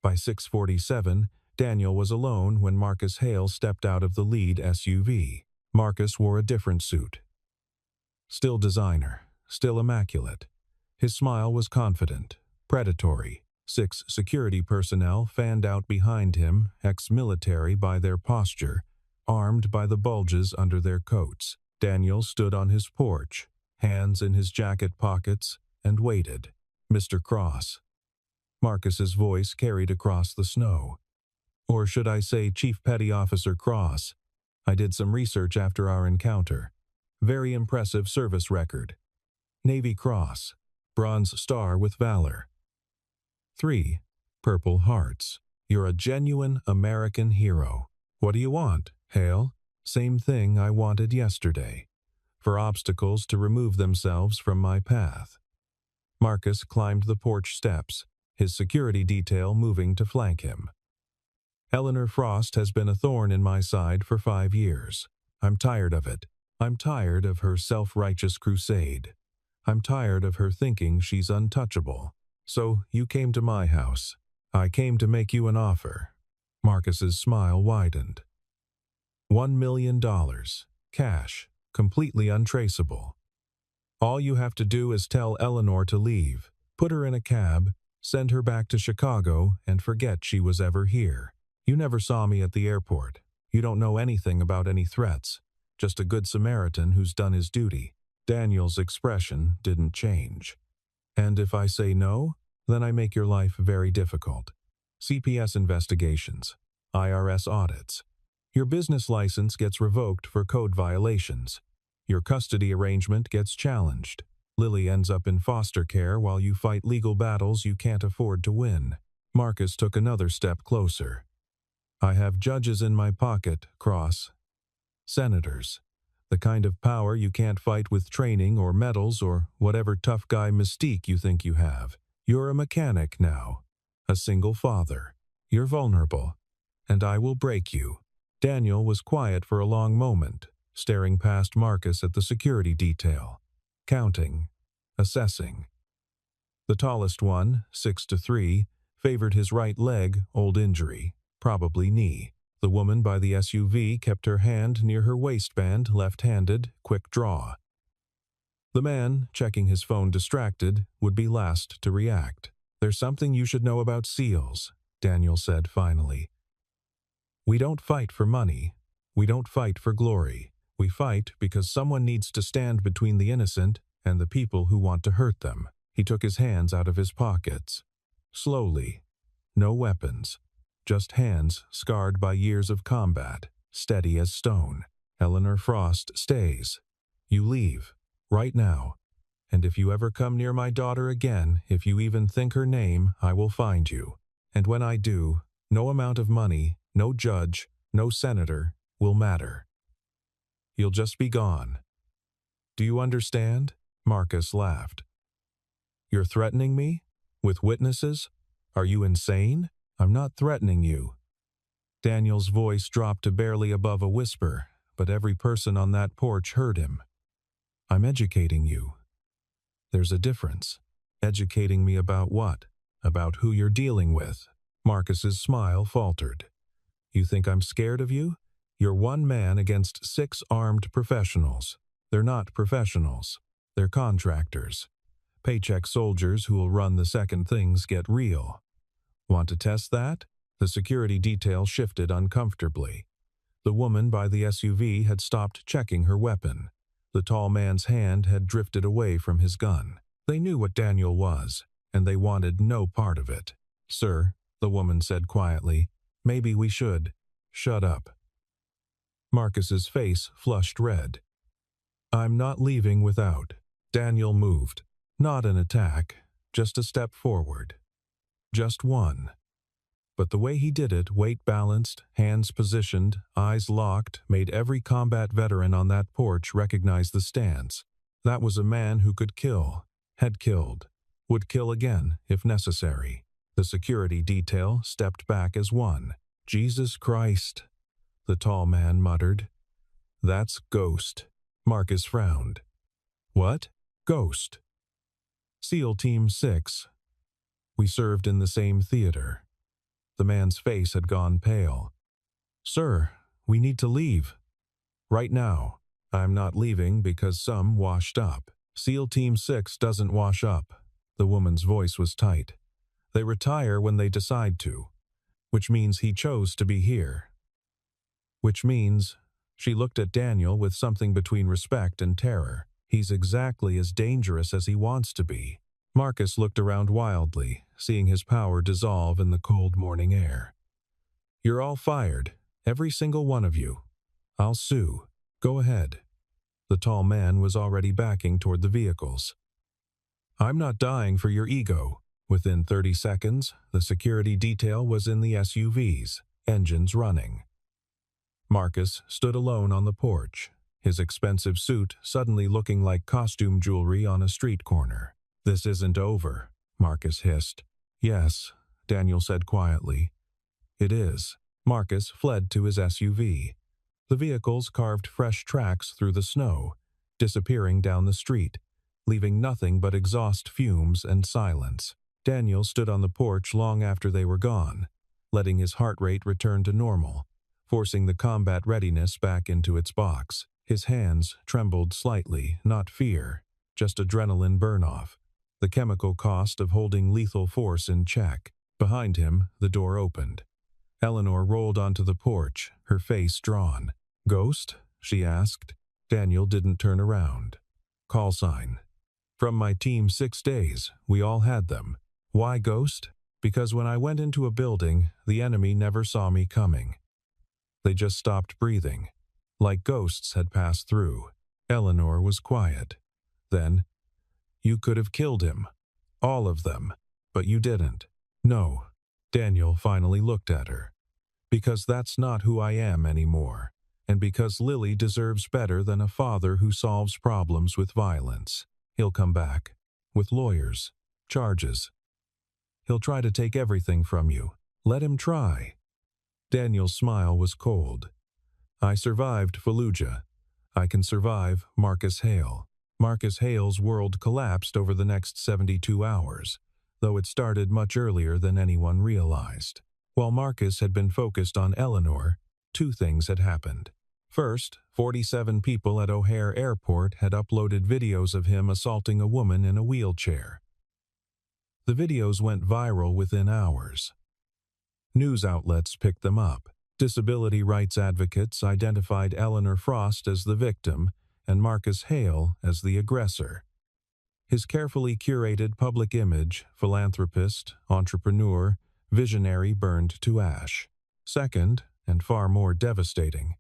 By 6:47, Daniel was alone when Marcus Hale stepped out of the lead SUV. Marcus wore a different suit. Still designer, still immaculate. His smile was confident, predatory. 6 security personnel fanned out behind him, ex-military by their posture, armed by the bulges under their coats. Daniel stood on his porch, hands in his jacket pockets, and waited. "Mr. Cross." Marcus's voice carried across the snow. "Or should I say Chief Petty Officer Cross? I did some research after our encounter. Very impressive service record. Navy Cross, Bronze Star with Valor. 3 Purple Hearts. You're a genuine American hero. What do you want, Hale?" "Same thing I wanted yesterday. For obstacles to remove themselves from my path." Marcus climbed the porch steps, his security detail moving to flank him. "Eleanor Frost has been a thorn in my side for 5 years. I'm tired of it. I'm tired of her self-righteous crusade. I'm tired of her thinking she's untouchable. So you came to my house. I came to make you an offer." Marcus's smile widened. $1 million. Cash. Completely untraceable. All you have to do is tell Eleanor to leave, put her in a cab, send her back to Chicago, and forget she was ever here. You never saw me at the airport. You don't know anything about any threats. Just a good Samaritan who's done his duty. Daniel's expression didn't change. "And if I say no, then I make your life very difficult. CPS investigations, IRS audits. Your business license gets revoked for code violations. Your custody arrangement gets challenged. Lily ends up in foster care while you fight legal battles you can't afford to win." Marcus took another step closer. "I have judges in my pocket, Cross. Senators. The kind of power you can't fight with training or medals or whatever tough guy mystique you think you have. You're a mechanic now. A single father. You're vulnerable. And I will break you." Daniel was quiet for a long moment, staring past Marcus at the security detail. Counting. Assessing. The tallest one, 6'3", favored his right leg, old injury, probably knee. The woman by the SUV kept her hand near her waistband, left-handed, quick draw. The man, checking his phone distracted, would be last to react. "There's something you should know about SEALs," Daniel said finally. "We don't fight for money. We don't fight for glory. We fight because someone needs to stand between the innocent and the people who want to hurt them." He took his hands out of his pockets. Slowly. No weapons. Just hands scarred by years of combat, steady as stone. "Eleanor Frost stays. You leave. Right now. And if you ever come near my daughter again, if you even think her name, I will find you. And when I do, no amount of money, no judge, no senator will matter. You'll just be gone. Do you understand?" Marcus laughed. "You're threatening me? With witnesses? Are you insane?" "I'm not threatening you." Daniel's voice dropped to barely above a whisper, but every person on that porch heard him. "I'm educating you. There's a difference. Educating me about what? About who you're dealing with." Marcus's smile faltered. "You think I'm scared of you? You're one man against 6 armed professionals. They're not professionals. They're contractors. Paycheck soldiers who'll run the second things get real. Want to test that?" The security detail shifted uncomfortably. The woman by the SUV had stopped checking her weapon. The tall man's hand had drifted away from his gun. They knew what Daniel was, and they wanted no part of it. "Sir," the woman said quietly, "maybe we should." "Shut up." Marcus's face flushed red. "I'm not leaving without." Daniel moved. Not an attack, just a step forward. Just one. But the way he did it, weight balanced, hands positioned, eyes locked, made every combat veteran on that porch recognize the stance. That was a man who could kill, had killed, would kill again if necessary. The security detail stepped back as one. "Jesus Christ," the tall man muttered. "That's Ghost." Marcus frowned. "What?" "Ghost. SEAL Team 6. We served in the same theater." The man's face had gone pale. "Sir, we need to leave. Right now." "I'm not leaving because some washed up. SEAL Team 6 doesn't wash up." The woman's voice was tight. "They retire when they decide to. Which means he chose to be here. Which means," she looked at Daniel with something between respect and terror, "he's exactly as dangerous as he wants to be." Marcus looked around wildly, seeing his power dissolve in the cold morning air. "You're all fired, every single one of you. I'll sue. Go ahead." The tall man was already backing toward the vehicles. "I'm not dying for your ego." Within 30 seconds, the security detail was in the SUVs, engines running. Marcus stood alone on the porch, his expensive suit suddenly looking like costume jewelry on a street corner. "This isn't over," Marcus hissed. "Yes," Daniel said quietly. "It is." Marcus fled to his SUV. The vehicles carved fresh tracks through the snow, disappearing down the street, leaving nothing but exhaust fumes and silence. Daniel stood on the porch long after they were gone, letting his heart rate return to normal, forcing the combat readiness back into its box. His hands trembled slightly, not fear, just adrenaline burn-off, the chemical cost of holding lethal force in check. Behind him, the door opened. Eleanor rolled onto the porch, her face drawn. "Ghost?" she asked. Daniel didn't turn around. "Call sign. From my team 6 days, we all had them." "Why Ghost?" "Because when I went into a building, the enemy never saw me coming. They just stopped breathing, like ghosts had passed through." Eleanor was quiet. Then, "You could have killed him. All of them. But you didn't." "No." Daniel finally looked at her. "Because that's not who I am anymore. And because Lily deserves better than a father who solves problems with violence. He'll come back. With lawyers. Charges. He'll try to take everything from you. Let him try." Daniel's smile was cold. "I survived Fallujah. I can survive Marcus Hale." Marcus Hale's world collapsed over the next 72 hours, though it started much earlier than anyone realized. While Marcus had been focused on Eleanor, 2 things had happened. First, 47 people at O'Hare Airport had uploaded videos of him assaulting a woman in a wheelchair. The videos went viral within hours. News outlets picked them up. Disability rights advocates identified Eleanor Frost as the victim and Marcus Hale as the aggressor. His carefully curated public image, philanthropist, entrepreneur, visionary, burned to ash. Second, and far more devastating,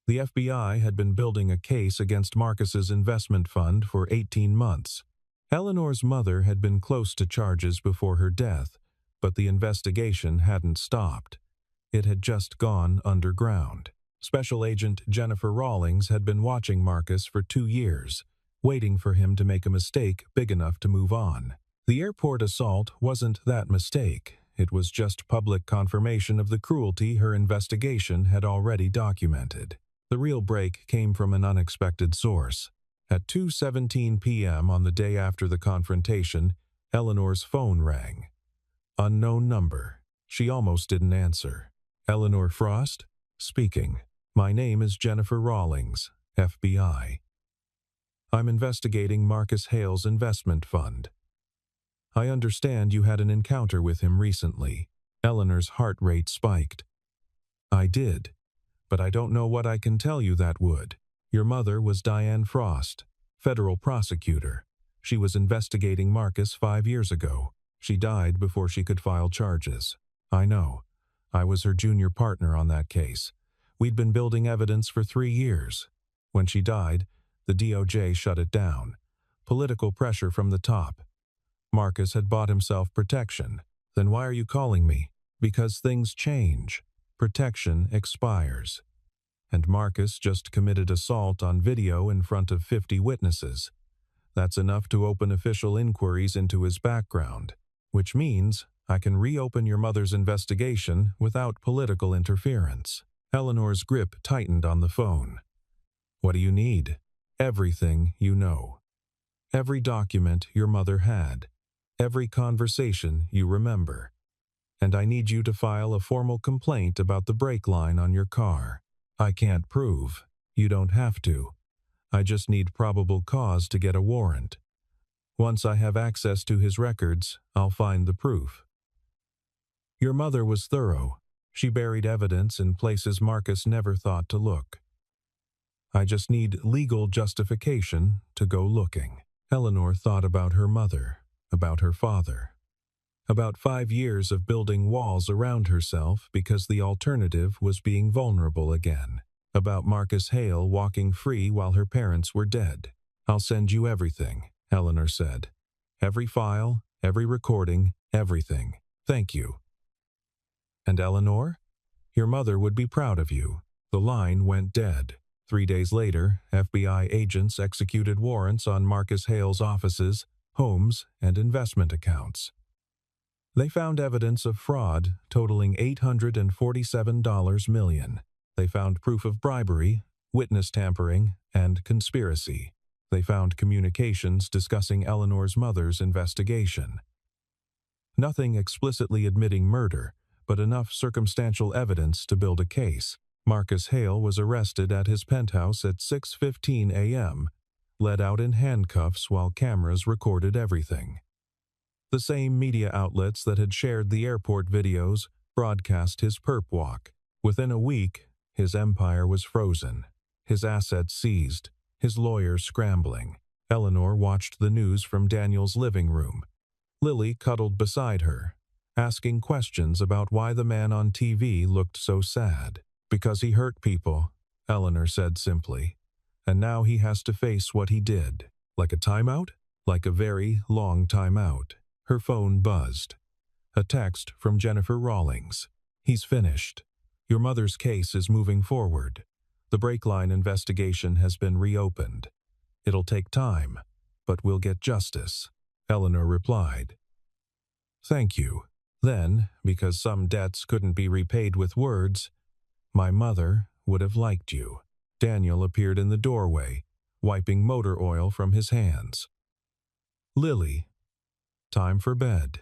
the FBI had been building a case against Marcus's investment fund for 18 months. Eleanor's mother had been close to charges before her death, but the investigation hadn't stopped. It had just gone underground. Special Agent Jennifer Rawlings had been watching Marcus for 2 years, waiting for him to make a mistake big enough to move on. The airport assault wasn't that mistake. It was just public confirmation of the cruelty her investigation had already documented. The real break came from an unexpected source. At 2:17 p.m. on the day after the confrontation, Eleanor's phone rang. Unknown number. She almost didn't answer. "Eleanor Frost? Speaking. My name is Jennifer Rawlings, FBI. I'm investigating Marcus Hale's investment fund. I understand you had an encounter with him recently." Eleanor's heart rate spiked. "I did. but I don't know what I can tell you that would. Your mother was Diane Frost, federal prosecutor. She was investigating Marcus 5 years ago. She died before she could file charges. I know. I was her junior partner on that case. We'd been building evidence for 3 years. When she died, the DOJ shut it down. Political pressure from the top. Marcus had bought himself protection. Then why are you calling me? Because things change. Protection expires. And Marcus just committed assault on video in front of 50 witnesses. That's enough to open official inquiries into his background, which means I can reopen your mother's investigation without political interference. Eleanor's grip tightened on the phone. What do you need? Everything you know. Every document your mother had. Every conversation you remember. And I need you to file a formal complaint about the brake line on your car. I can't prove. You don't have to. I just need probable cause to get a warrant. Once I have access to his records, I'll find the proof. Your mother was thorough. She buried evidence in places Marcus never thought to look. I just need legal justification to go looking. Eleanor thought about her mother, about her father. About 5 years of building walls around herself because the alternative was being vulnerable again. About Marcus Hale walking free while her parents were dead. I'll send you everything, Eleanor said. Every file, every recording, everything. Thank you. And Eleanor? Your mother would be proud of you. The line went dead. 3 days later, FBI agents executed warrants on Marcus Hale's offices, homes, and investment accounts. They found evidence of fraud totaling $847 million. They found proof of bribery, witness tampering, and conspiracy. They found communications discussing Eleanor's mother's investigation. Nothing explicitly admitting murder, but enough circumstantial evidence to build a case. Marcus Hale was arrested at his penthouse at 6:15 a.m., led out in handcuffs while cameras recorded everything. The same media outlets that had shared the airport videos broadcast his perp walk. Within a week, his empire was frozen, his assets seized, his lawyers scrambling. Eleanor watched the news from Daniel's living room. Lily cuddled beside her, asking questions about why the man on TV looked so sad. Because he hurt people, Eleanor said simply. And now he has to face what he did. Like a timeout? Like a very long timeout. Her phone buzzed. A text from Jennifer Rawlings. He's finished. Your mother's case is moving forward. The brake line investigation has been reopened. It'll take time, but we'll get justice, Eleanor replied. Thank you. Then, because some debts couldn't be repaid with words, my mother would have liked you. Daniel appeared in the doorway, wiping motor oil from his hands. Lily. Time for bed.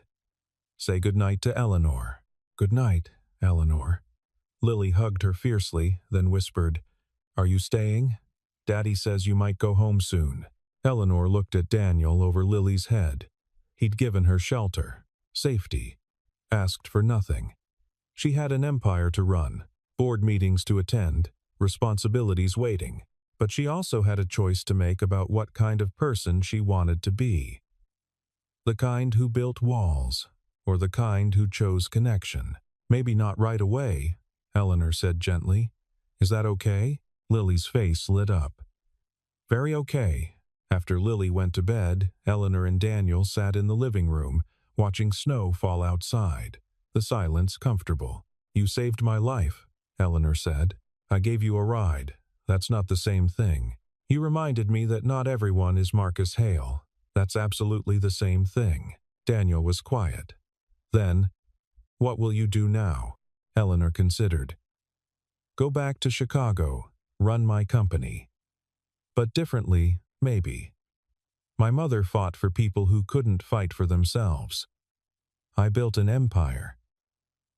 Say goodnight to Eleanor. Good night, Eleanor. Lily hugged her fiercely, then whispered, Are you staying? Daddy says you might go home soon. Eleanor looked at Daniel over Lily's head. He'd given her shelter, safety, asked for nothing. She had an empire to run, board meetings to attend, responsibilities waiting, but she also had a choice to make about what kind of person she wanted to be. The kind who built walls, or the kind who chose connection. Maybe not right away, Eleanor said gently. Is that okay? Lily's face lit up. Very okay. After Lily went to bed, Eleanor and Daniel sat in the living room, watching snow fall outside, the silence comfortable. You saved my life, Eleanor said. I gave you a ride. That's not the same thing. You reminded me that not everyone is Marcus Hale. That's absolutely the same thing. Daniel was quiet. Then, what will you do now? Eleanor considered. Go back to Chicago, run my company. But differently, maybe. My mother fought for people who couldn't fight for themselves. I built an empire.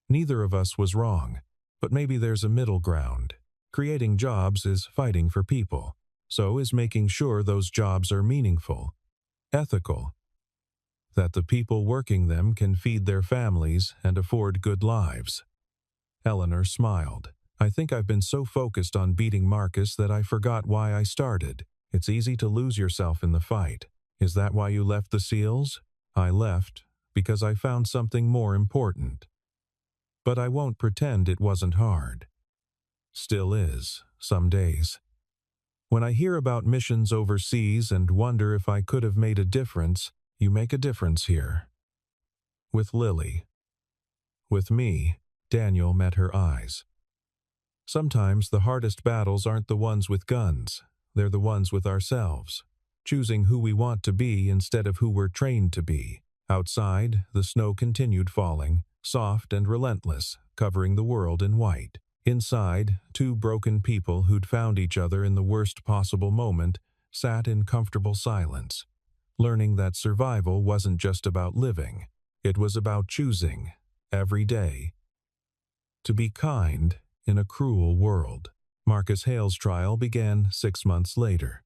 Neither of us was wrong, but maybe there's a middle ground. Creating jobs is fighting for people. So is making sure those jobs are meaningful, ethical, that the people working them can feed their families and afford good lives. Eleanor smiled. I think I've been so focused on beating Marcus that I forgot why I started. It's easy to lose yourself in the fight. Is that why you left the SEALs? I left because I found something more important. But I won't pretend it wasn't hard. Still is, some days. When I hear about missions overseas and wonder if I could have made a difference, you make a difference here. With Lily. With me, Daniel met her eyes. Sometimes the hardest battles aren't the ones with guns, they're the ones with ourselves, choosing who we want to be instead of who we're trained to be. Outside, the snow continued falling, soft and relentless, covering the world in white. Inside, two broken people who'd found each other in the worst possible moment sat in comfortable silence, learning that survival wasn't just about living, it was about choosing, every day, to be kind in a cruel world. Marcus Hale's trial began 6 months later.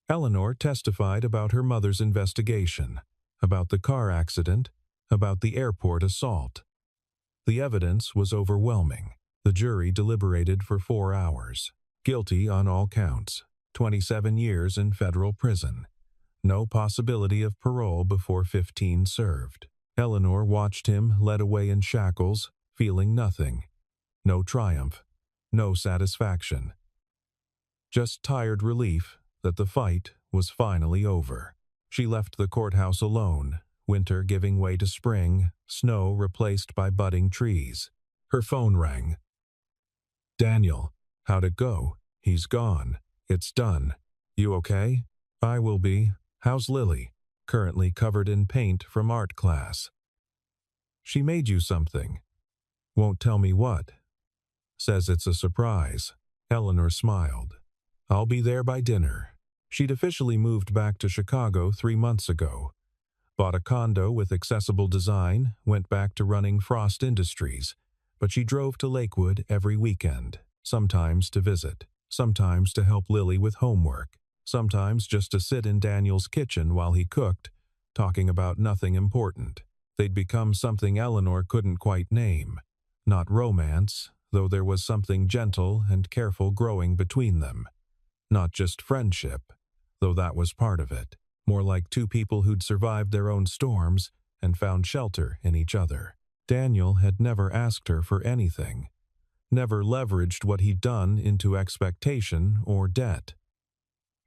Eleanor testified about her mother's investigation, about the car accident, about the airport assault. The evidence was overwhelming. The jury deliberated for 4 hours. Guilty on all counts. 27 years in federal prison. No possibility of parole before 15 served. Eleanor watched him led away in shackles, feeling nothing. No triumph. No satisfaction. Just tired relief that the fight was finally over. She left the courthouse alone, winter giving way to spring, snow replaced by budding trees. Her phone rang. Daniel, how'd it go? He's gone. It's done. You okay? I will be. How's Lily? Currently covered in paint from art class. She made you something. Won't tell me what. Says it's a surprise. Eleanor smiled. I'll be there by dinner. She'd officially moved back to Chicago 3 months ago. Bought a condo with accessible design, went back to running Frost Industries, but she drove to Lakewood every weekend, sometimes to visit, sometimes to help Lily with homework, sometimes just to sit in Daniel's kitchen while he cooked, talking about nothing important. They'd become something Eleanor couldn't quite name. Not romance, though there was something gentle and careful growing between them. Not just friendship, though that was part of it. More like two people who'd survived their own storms and found shelter in each other. Daniel had never asked her for anything, never leveraged what he'd done into expectation or debt.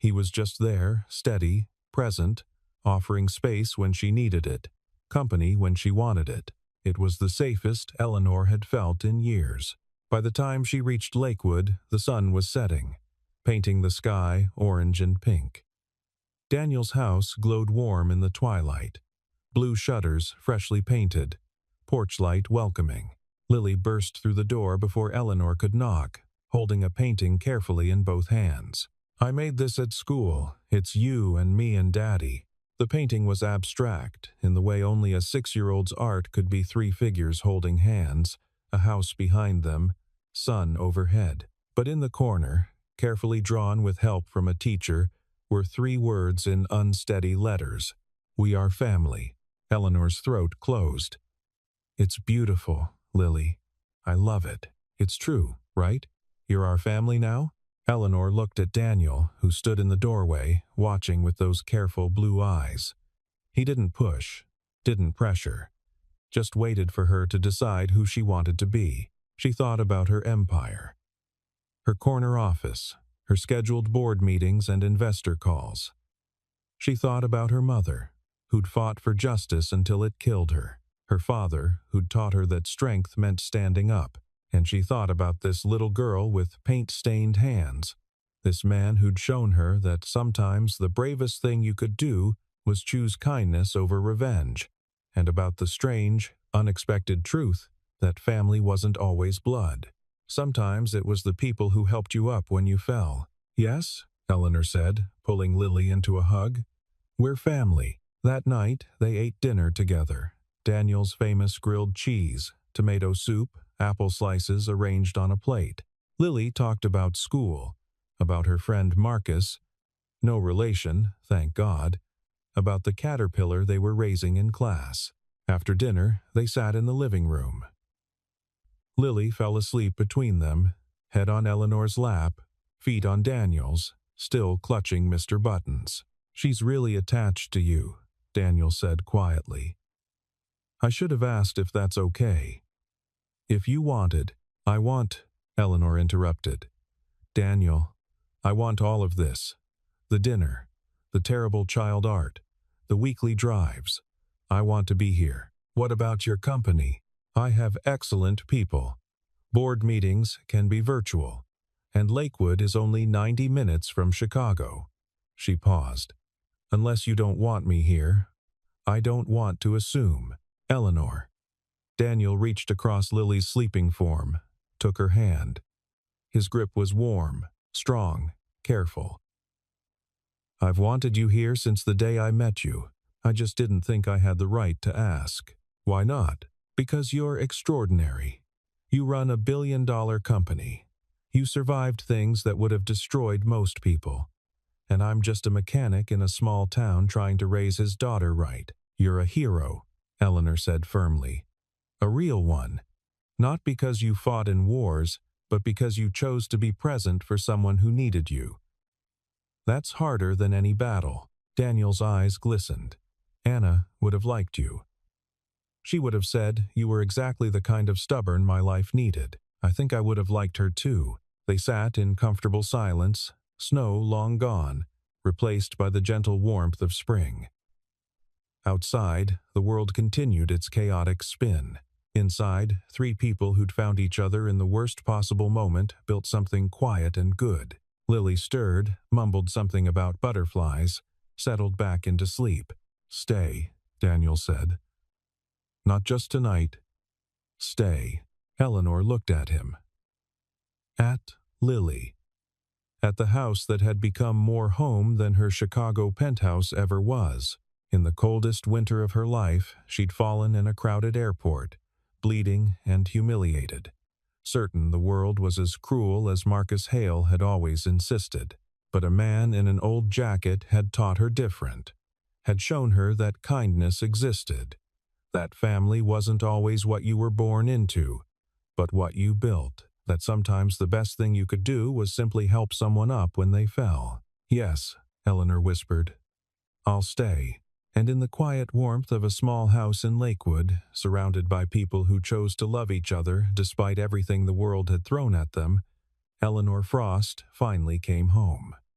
He was just there, steady, present, offering space when she needed it, company when she wanted it. It was the safest Eleanor had felt in years. By the time she reached Lakewood, the sun was setting, painting the sky orange and pink. Daniel's house glowed warm in the twilight, blue shutters freshly painted, porch light welcoming. Lily burst through the door before Eleanor could knock, holding a painting carefully in both hands. I made this at school. It's you and me and Daddy. The painting was abstract, in the way only a 6-year-old's art could be 3 figures holding hands, a house behind them, sun overhead. But in the corner, carefully drawn with help from a teacher, were 3 words in unsteady letters. We are family. Eleanor's throat closed. It's beautiful, Lily. I love it. It's true, right? You're our family now? Eleanor looked at Daniel, who stood in the doorway, watching with those careful blue eyes. He didn't push, didn't pressure, just waited for her to decide who she wanted to be. She thought about her empire, her corner office, her scheduled board meetings and investor calls. She thought about her mother, who'd fought for justice until it killed her, her father, who'd taught her that strength meant standing up, and she thought about this little girl with paint-stained hands, this man who'd shown her that sometimes the bravest thing you could do was choose kindness over revenge, and about the strange, unexpected truth that family wasn't always blood. Sometimes it was the people who helped you up when you fell. Yes, Eleanor said, pulling Lily into a hug. We're family. That night, they ate dinner together. Daniel's famous grilled cheese, tomato soup, apple slices arranged on a plate. Lily talked about school, about her friend Marcus, no relation, thank God, about the caterpillar they were raising in class. After dinner, they sat in the living room. Lily fell asleep between them, head on Eleanor's lap, feet on Daniel's, still clutching Mr. Buttons. "She's really attached to you," Daniel said quietly. "I should have asked if that's okay." "If you wanted, I want," Eleanor interrupted. "Daniel, I want all of this. The dinner, the terrible child art, the weekly drives. I want to be here. What about your company? I have excellent people. Board meetings can be virtual, and Lakewood is only 90 minutes from Chicago." She paused. "Unless you don't want me here. I don't want to assume." "Eleanor." Daniel reached across Lily's sleeping form, took her hand. His grip was warm, strong, careful. "I've wanted you here since the day I met you. I just didn't think I had the right to ask." "Why not?" "Because you're extraordinary. You run a billion-dollar company. You survived things that would have destroyed most people. And I'm just a mechanic in a small town trying to raise his daughter right." "You're a hero," Eleanor said firmly. "A real one. Not because you fought in wars, but because you chose to be present for someone who needed you. That's harder than any battle." Daniel's eyes glistened. "Anna would have liked you. She would have said you were exactly the kind of stubborn my life needed. I think I would have liked her too." They sat in comfortable silence, snow long gone, replaced by the gentle warmth of spring. Outside, the world continued its chaotic spin. Inside, three people who'd found each other in the worst possible moment built something quiet and good. Lily stirred, mumbled something about butterflies, settled back into sleep. "Stay," Daniel said. "Not just tonight. Stay." Eleanor looked at him. At Lily. At the house that had become more home than her Chicago penthouse ever was. In the coldest winter of her life, she'd fallen in a crowded airport, bleeding and humiliated, certain the world was as cruel as Marcus Hale had always insisted. But a man in an old jacket had taught her different, had shown her that kindness existed, that family wasn't always what you were born into, but what you built, that sometimes the best thing you could do was simply help someone up when they fell. "Yes," Eleanor whispered. "I'll stay." And in the quiet warmth of a small house in Lakewood, surrounded by people who chose to love each other despite everything the world had thrown at them, Eleanor Frost finally came home.